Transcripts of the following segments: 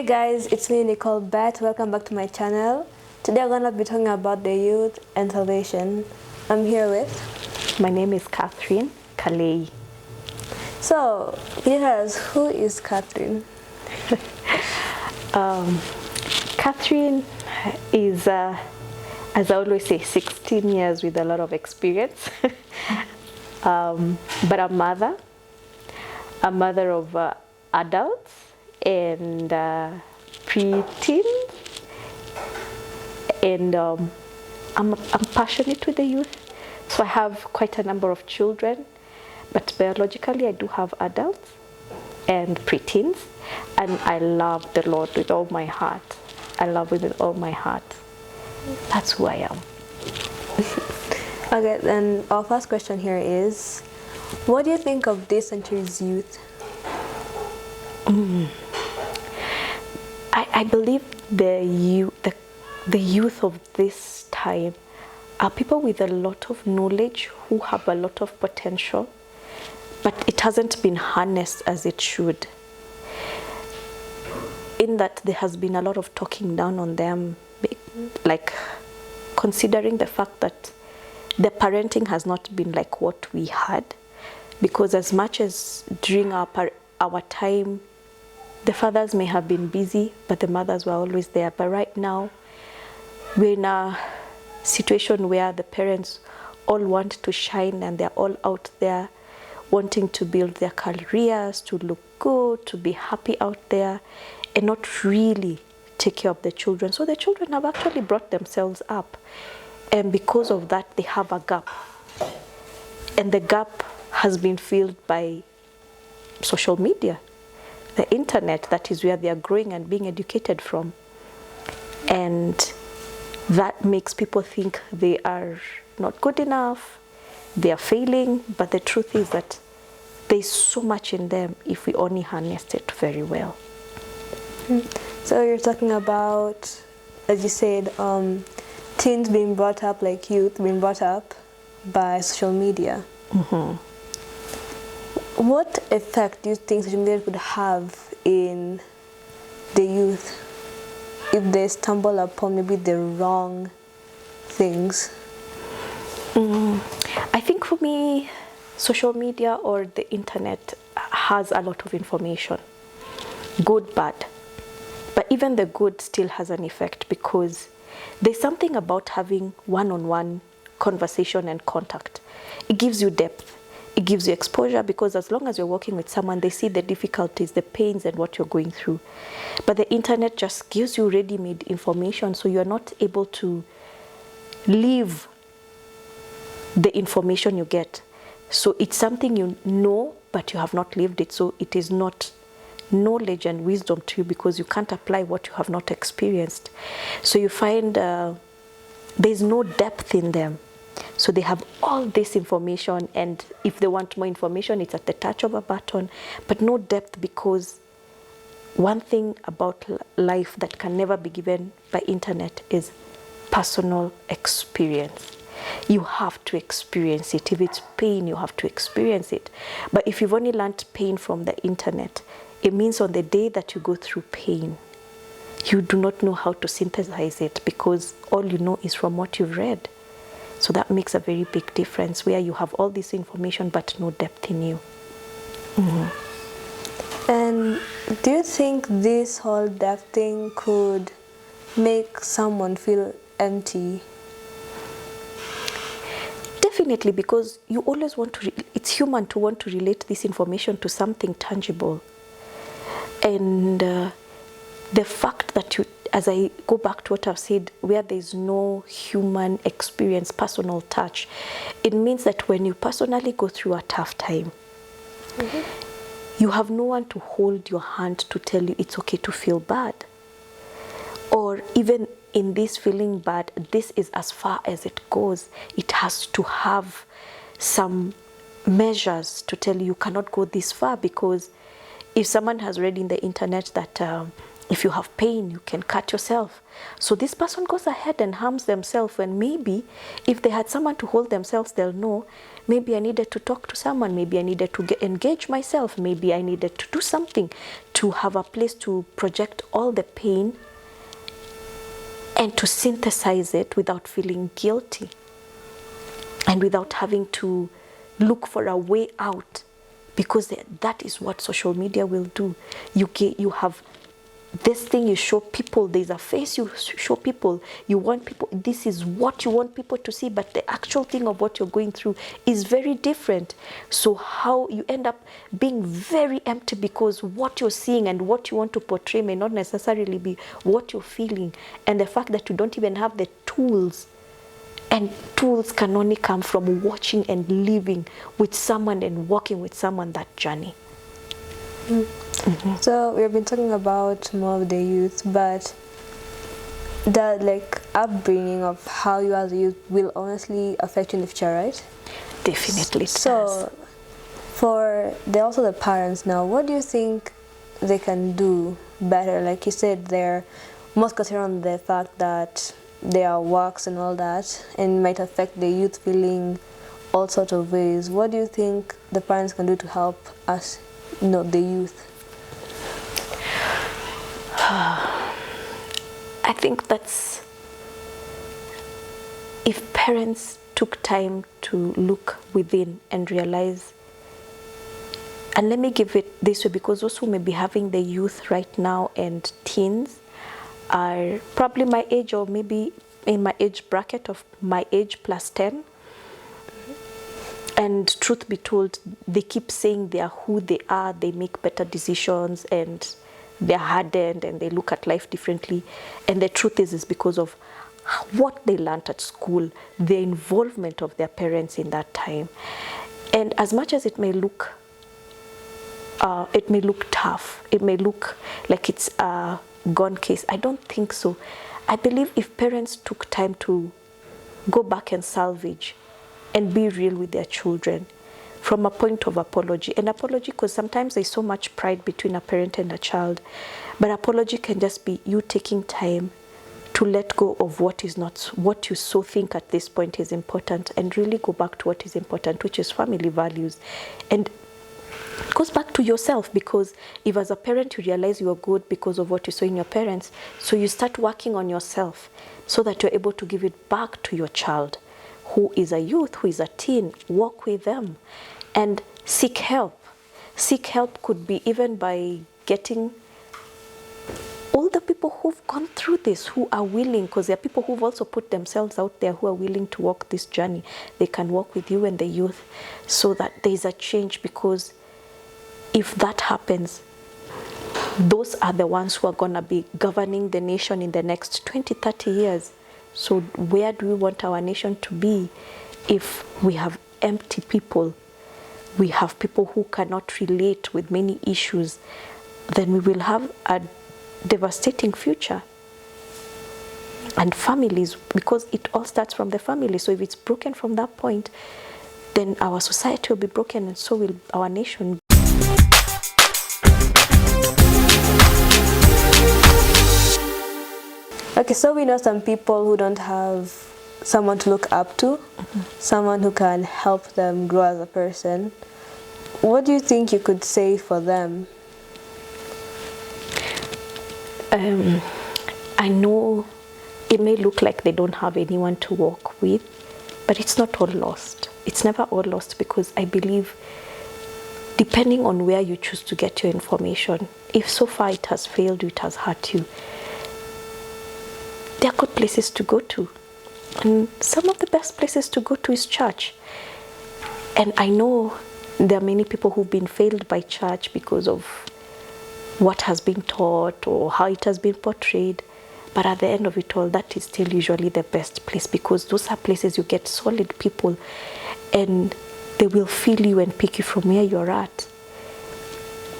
guys, it's me Nicole back. Welcome back to my channel. Today I'm gonna be talking about the youth and salvation. I'm here with... My name is Catherine Kalei. So, can you tell us who is Catherine? Catherine is, as I always say, 16 years with a lot of experience. But a mother of adults and pre-teens, and I'm passionate with the youth, so I have quite a number of children, but biologically I do have adults and pre-teens, and I love the Lord with all my heart. I love Him with all my heart. That's who I am. Okay, then our first question here is, what do you think of this century's youth? I believe the youth of this time are people with a lot of knowledge who have a lot of potential, but it hasn't been harnessed as it should. In that there has been a lot of talking down on them, like considering the fact that the parenting has not been like what we had, because as much as during our time, the fathers may have been busy, but the mothers were always there. But right now, we're in a situation where the parents all want to shine and they're all out there wanting to build their careers, to look good, to be happy out there, and not really take care of the children. So the children have actually brought themselves up. And because of that, they have a gap. And the gap has been filled by social media, the internet. That is where they are growing and being educated from. And that makes people think they are not good enough, they are failing, but the truth is that there's so much in them if we only harnessed it very well. So you're talking about, as you said, teens being brought up, like youth being brought up by social media. Mm-hmm. What effect do you think social media would have in the youth if they stumble upon maybe the wrong things? I think for me, social media or the internet has a lot of information, good, bad. But even the good still has an effect, because there's something about having one-on-one conversation and contact. It gives you depth. It gives you exposure, because as long as you're working with someone, they see the difficulties, the pains, and what you're going through. But the internet just gives you ready-made information, so you're not able to live the information you get. So it's something you know, but you have not lived it. So it is not knowledge and wisdom to you, because you can't apply what you have not experienced. So you find there's no depth in them. So they have all this information, and if they want more information, it's at the touch of a button, but no depth, because one thing about life that can never be given by internet is personal experience. You have to experience it. If it's pain, you have to experience it. But if you've only learned pain from the internet, it means on the day that you go through pain, you do not know how to synthesize it, because all you know is from what you've read. So that makes a very big difference, where you have all this information but no depth in you. Mm-hmm. And do you think this whole depth thing could make someone feel empty? Definitely, because you always want to, it's human to want to relate this information to something tangible. And the fact that you, as I go back to what I've said, where there's no human experience, personal touch, it means that when you personally go through a tough time, you have no one to hold your hand to tell you it's okay to feel bad. Or even in this feeling bad, this is as far as it goes. It has to have some measures to tell you you cannot go this far, because if someone has read in the internet that If you have pain, you can cut yourself. So this person goes ahead and harms themselves, when maybe if they had someone to hold themselves, they'll know, maybe I needed to talk to someone, maybe I needed to engage myself, maybe I needed to do something to have a place to project all the pain and to synthesize it without feeling guilty and without having to look for a way out, because that is what social media will do. You have this thing you show people, there's a face you show people, you want people, this is what you want people to see, but the actual thing of what you're going through is very different. So how you end up being very empty, because what you're seeing and what you want to portray may not necessarily be what you're feeling, and the fact that you don't even have the tools. And tools can only come from watching and living with someone and walking with someone that journey. So we've been talking about more of the youth, but the upbringing of how you as a youth will honestly affect you in the future, right? Definitely it so does. For also the parents now, what do you think they can do better? Like you said, they're most concerned on the fact that there are works and all that, and might affect the youth feeling all sorts of ways. What do you think the parents can do to help us, the youth? I think that's, if parents took time to look within and realize, and let me give it this way, because those who may be having the youth right now and teens are probably my age, or maybe in my age bracket of my age plus 10. And truth be told, they keep saying they are who they are, they make better decisions, and they're hardened, and they look at life differently. And the truth is because of what they learned at school, the involvement of their parents in that time. And as much as it may look tough, it may look like it's a gone case, I don't think so. I believe if parents took time to go back and salvage and be real with their children from a point of apology, and apology, because sometimes there's so much pride between a parent and a child, but apology can just be you taking time to let go of what is not, what you so think at this point is important, and really go back to what is important, which is family values. And it goes back to yourself, because if as a parent you realize you are good because of what you saw in your parents, so you start working on yourself so that you're able to give it back to your child who is a youth, who is a teen. Walk with them and seek help. Seek help could be even by getting all the people who've gone through this, who are willing, because there are people who've also put themselves out there who are willing to walk this journey. They can walk with you and the youth so that there's a change, because if that happens, those are the ones who are going to be governing the nation in the next 20, 30 years. So where do we want our nation to be if we have empty people? We have people who cannot relate with many issues. Then we will have a devastating future. And families, because it all starts from the family. So if it's broken from that point, then our society will be broken, and so will our nation. Okay, so we know some people who don't have someone to look up to, someone who can help them grow as a person. What do you think you could say for them? I know it may look like they don't have anyone to walk with, but it's not all lost. It's never all lost, because I believe, depending on where you choose to get your information, if so far it has failed you, it has hurt you, there are good places to go to. And some of the best places to go to is church. And I know there are many people who've been failed by church because of what has been taught or how it has been portrayed. But at the end of it all, that is still usually the best place, because those are places you get solid people, and they will feel you and pick you from where you're at.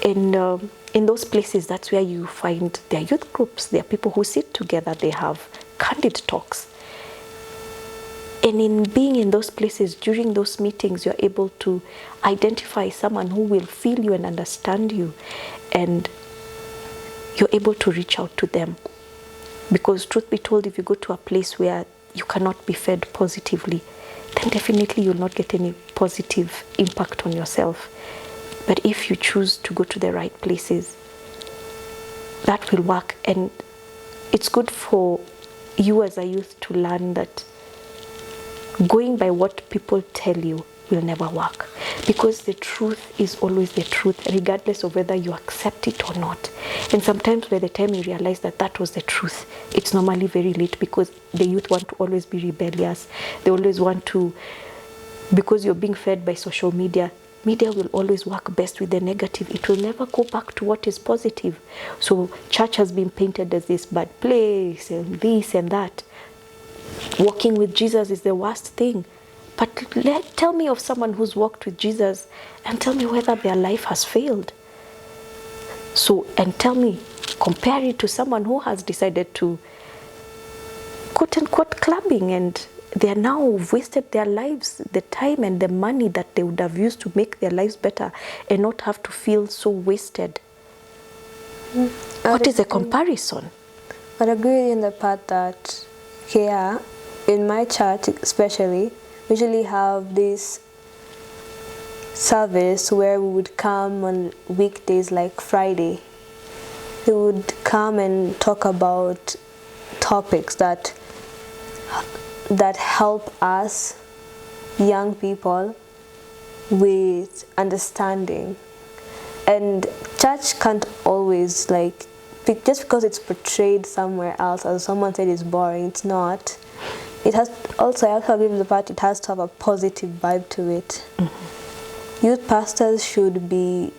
And in those places, that's where you find their youth groups. There are people who sit together, they have candid talks. And in being in those places, during those meetings, you're able to identify someone who will feel you and understand you. And you're able to reach out to them. Because truth be told, if you go to a place where you cannot be fed positively, then definitely you'll not get any positive impact on yourself. But if you choose to go to the right places, that will work. And it's good for you as a youth to learn that going by what people tell you will never work, because the truth is always the truth, regardless of whether you accept it or not. And sometimes by the time you realize that that was the truth, it's normally very late, because the youth want to always be rebellious. They always want to, because you're being fed by social media, media will always work best with the negative. It will never go back to what is positive. So church has been painted as this bad place and this and that. Walking with Jesus is the worst thing. But tell me of someone who's walked with Jesus and tell me whether their life has failed. So, and tell me, compare it to someone who has decided to quote unquote clubbing, and they are now wasted their lives, the time and the money that they would have used to make their lives better, and not have to feel so wasted. What is the comparison? I'd agree in the part that here in my church especially, we usually have this service where we would come on weekdays like Friday. We would come and talk about topics that help us young people with understanding. And church can't always, like, just because it's portrayed somewhere else or someone said it's boring, it's not. It has also, I also agree with the part, it has to have a positive vibe to it. Mm-hmm. Youth pastors should be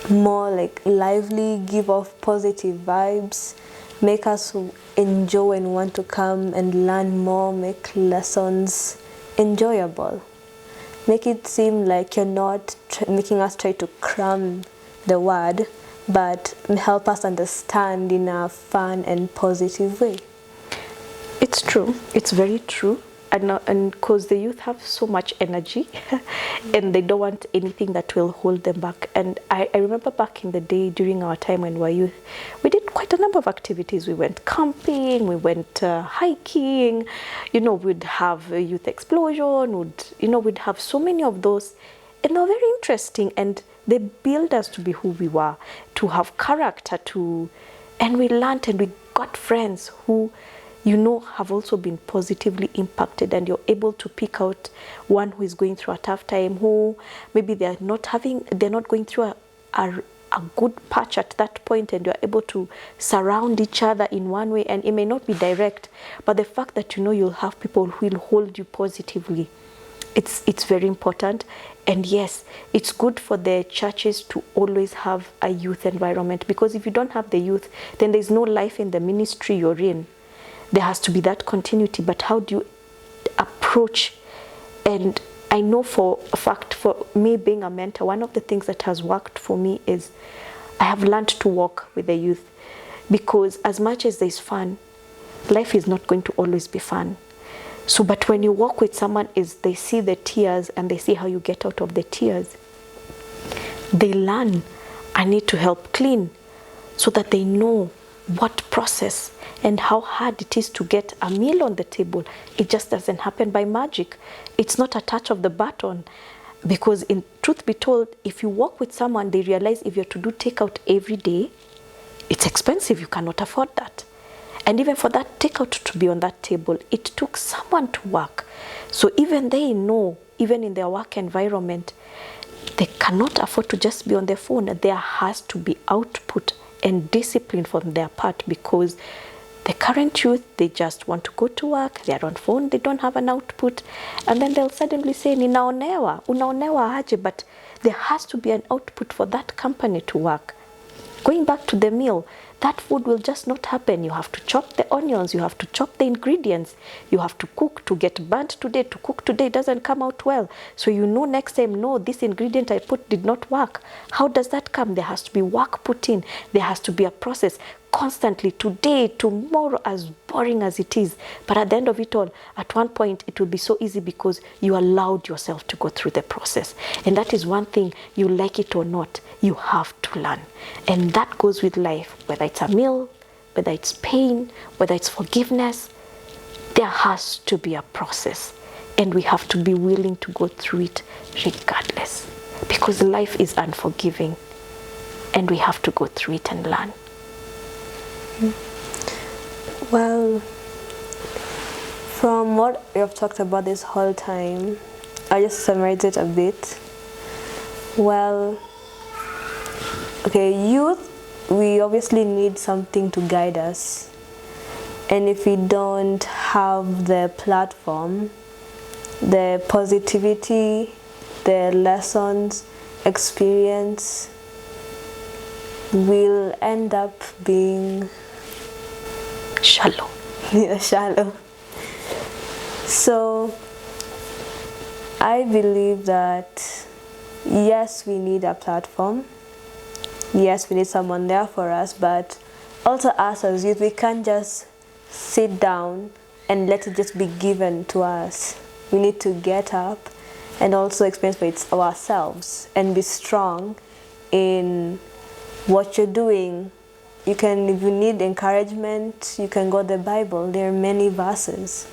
more like lively, give off positive vibes, make us enjoy and want to come and learn more, make lessons enjoyable. Make it seem like you're not making us try to cram the word, but help us understand in a fun and positive way. It's true. It's very true. And because the youth have so much energy and they don't want anything that will hold them back. And I remember back in the day, during our time when we were youth, we did quite a number of activities. We went camping, we went hiking, we'd have a youth explosion, we'd have so many of those. And they were very interesting, and they built us to be who we were, to have character, and we learned and we got friends who have also been positively impacted, and you're able to pick out one who is going through a tough time, who maybe they're not going through a good patch at that point, and you're able to surround each other in one way. And it may not be direct, but the fact that you'll have people who will hold you positively, it's very important. And yes, it's good for the churches to always have a youth environment, because if you don't have the youth, then there's no life in the ministry you're in. There has to be that continuity, but how do you approach? And I know for a fact, for me being a mentor, one of the things that has worked for me is I have learned to walk with the youth, because as much as there's fun, life is not going to always be fun. So, but when you walk with someone, is they see the tears and they see how you get out of the tears. They learn, I need to help clean, so that they know what process and how hard it is to get a meal on the table. It just doesn't happen by magic. It's not a touch of the button, because in truth be told, if you walk with someone, they realize if you're to do takeout every day, it's expensive. You cannot afford that. And even for that takeout to be on that table, it took someone to work. So even they know, even in their work environment, they cannot afford to just be on their phone. There has to be output and discipline from their part, because the current youth, they just want to go to work, they're on phone, they don't have an output, and then they'll suddenly say, unaonewa aje, but there has to be an output for that company to work. Going back to the meal, that food will just not happen. You have to chop the onions, you have to chop the ingredients, you have to cook. To get burnt today, to cook today doesn't come out well. So next time, no, this ingredient I put did not work. How does that come? There has to be work put in. There has to be a process. constantly, today, tomorrow, as boring as it is. But at the end of it all, at one point, it will be so easy because you allowed yourself to go through the process. And that is one thing, you like it or not, you have to learn. And that goes with life, whether it's a meal, whether it's pain, whether it's forgiveness, there has to be a process. And we have to be willing to go through it regardless. Because life is unforgiving. And we have to go through it and learn. Well, from what we have talked about this whole time, I just summarize it a bit. Well, okay, youth, we obviously need something to guide us. And if we don't have the platform, the positivity, the lessons, experience, will end up being shallow. Yeah, shallow. So I believe that yes, we need a platform. Yes, we need someone there for us, but also us as youth, we can't just sit down and let it just be given to us. We need to get up and also experience it ourselves and be strong in what you're doing. You can, if you need encouragement, you can go to the Bible. There are many verses.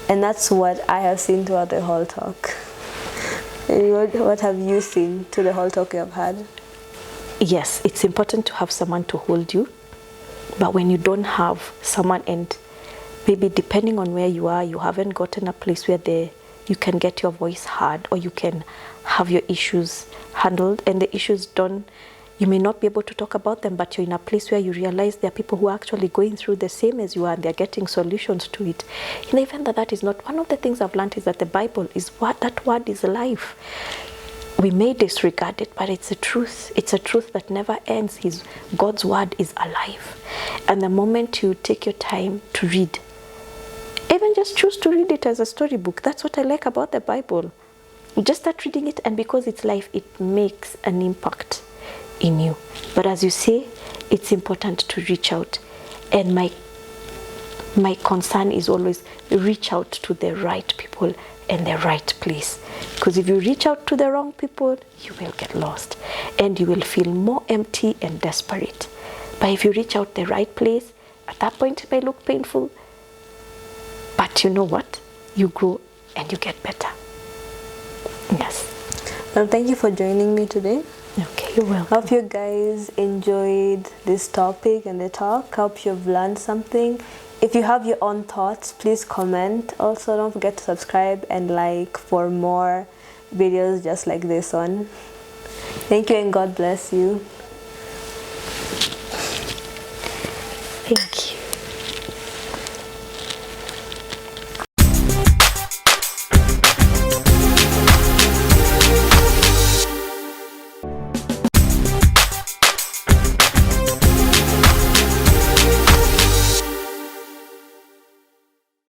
And that's what I have seen throughout the whole talk. What have you seen to the whole talk you have had? Yes, it's important to have someone to hold you. But when you don't have someone, and maybe depending on where you are, you haven't gotten a place where you can get your voice heard, or you can have your issues handled, and the issues don't, you may not be able to talk about them, but you're in a place where you realize there are people who are actually going through the same as you are, and they're getting solutions to it. In the event that that is not, one of the things I've learned is that the Bible is what, that word is life. We may disregard it, but it's a truth. It's a truth that never ends. God's word is alive. And the moment you take your time to read, even just choose to read it as a storybook. That's what I like about the Bible. You just start reading it, and because it's life, it makes an impact in you. But as you say, it's important to reach out. And my concern is always reach out to the right people and the right place. Because if you reach out to the wrong people, you will get lost. And you will feel more empty and desperate. But if you reach out the right place, at that point it may look painful. But you know what? You grow and you get better. Yes. Well, thank you for joining me today. Okay, you're welcome. Hope you guys enjoyed this topic and the talk. Hope you've learned something. If you have your own thoughts, please comment. Also, don't forget to subscribe and like for more videos just like this one. Thank you and God bless you.